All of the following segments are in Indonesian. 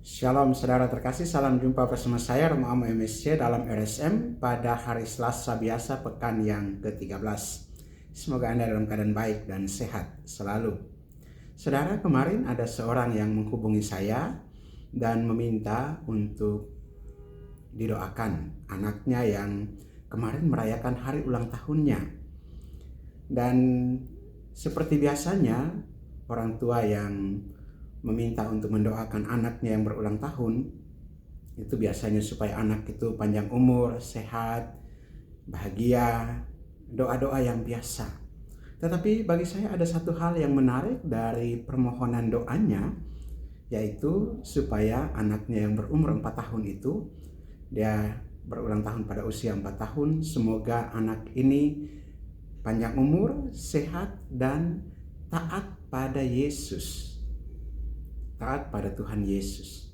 Shalom saudara terkasih, salam jumpa bersama saya Romo Amo MSC dalam RSM pada hari Selasa biasa pekan yang ke-13. Semoga Anda dalam keadaan baik dan sehat selalu. Saudara, kemarin ada seorang yang menghubungi saya dan meminta untuk didoakan anaknya yang kemarin merayakan hari ulang tahunnya. Dan seperti biasanya orang tua yang meminta untuk mendoakan anaknya yang berulang tahun, itu biasanya supaya anak itu panjang umur, sehat, bahagia, doa-doa yang biasa. Tetapi bagi saya ada satu hal yang menarik dari permohonan doanya, yaitu supaya anaknya yang berumur 4 tahun itu, dia berulang tahun pada usia 4 tahun, semoga anak ini panjang umur, sehat, dan taat pada Yesus. Taat pada Tuhan Yesus.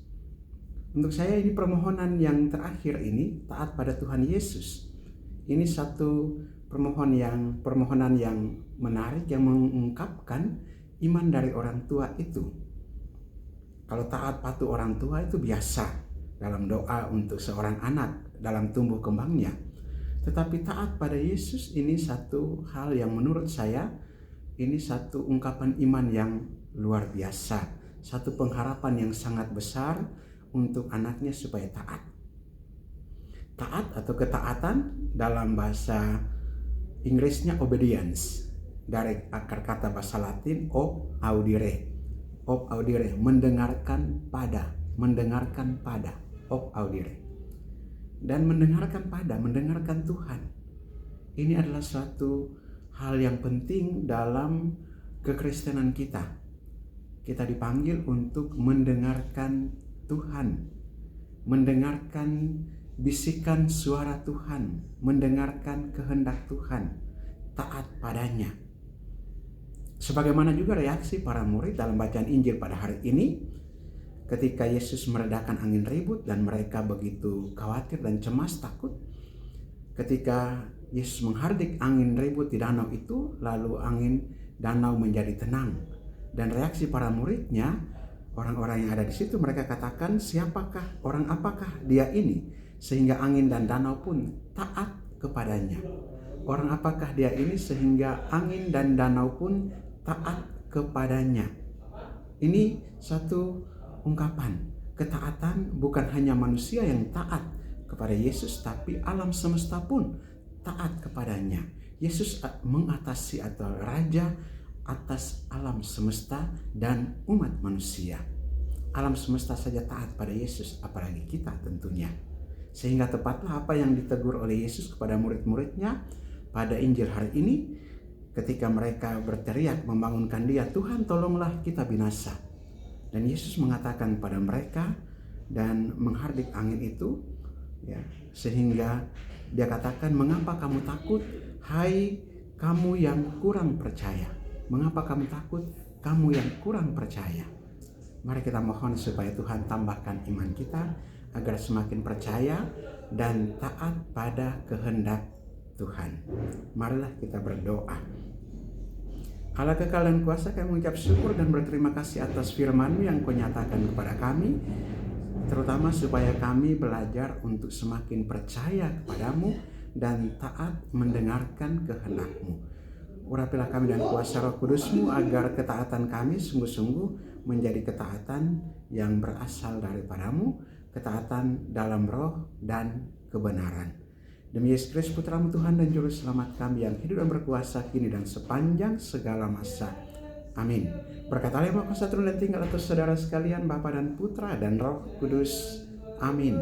Untuk saya ini permohonan yang terakhir ini, taat pada Tuhan Yesus. Ini satu permohonan yang menarik, yang mengungkapkan iman dari orang tua itu. Kalau taat patuh orang tua itu biasa dalam doa untuk seorang anak dalam tumbuh kembangnya. Tetapi taat pada Yesus ini satu hal yang menurut saya ini satu ungkapan iman yang luar biasa. Satu pengharapan yang sangat besar untuk anaknya supaya taat. Taat atau ketaatan dalam bahasa Inggrisnya obedience. Dari akar kata bahasa Latin ob audire. Ob audire, mendengarkan pada, ob audire. Dan mendengarkan Tuhan. Ini adalah suatu hal yang penting dalam kekristenan kita. Kita dipanggil untuk mendengarkan Tuhan, mendengarkan bisikan suara Tuhan, mendengarkan kehendak Tuhan, taat padanya. Sebagaimana juga reaksi para murid dalam bacaan Injil pada hari ini, ketika Yesus meredakan angin ribut dan mereka begitu khawatir dan cemas, takut. Ketika Yesus menghardik angin ribut di danau itu, lalu angin danau menjadi tenang. Dan reaksi para muridnya, orang-orang yang ada di situ, mereka katakan, siapakah, orang apakah dia ini sehingga angin dan danau pun taat kepadanya? Orang apakah dia ini sehingga angin dan danau pun taat kepadanya? Ini satu ungkapan ketaatan, bukan hanya manusia yang taat kepada Yesus, tapi alam semesta pun taat kepadanya. Yesus mengatasi atau raja atas alam semesta dan umat manusia. Alam semesta saja taat pada Yesus, apalagi kita tentunya. Sehingga tepatlah apa yang ditegur oleh Yesus kepada murid-muridnya pada Injil hari ini, ketika mereka berteriak membangunkan dia, Tuhan tolonglah kita binasa. Dan Yesus mengatakan pada mereka dan menghardik angin itu, ya, sehingga dia katakan, mengapa kamu takut, hai kamu yang kurang percaya? Mengapa kamu takut, kamu yang kurang percaya? Mari kita mohon supaya Tuhan tambahkan iman kita agar semakin percaya dan taat pada kehendak Tuhan. Marilah kita berdoa. Allah kekal dan kuasa, kami mengucap syukur dan berterima kasih atas firman-Mu yang Kau nyatakan kepada kami, terutama supaya kami belajar untuk semakin percaya kepadamu dan taat mendengarkan kehendak-Mu. Urapilah kami dan kuasa Roh Kudus-Mu agar ketaatan kami sungguh-sungguh menjadi ketaatan yang berasal daripada-Mu, ketaatan dalam roh dan kebenaran. Demi Yesus Kristus Putra-Mu Tuhan dan Juru Selamat kami yang hidup dan berkuasa kini dan sepanjang segala masa. Amin. Berkat Allah yang Maha Kuasa turun dan tinggal atas saudara sekalian, Bapa dan Putra dan Roh Kudus. Amin.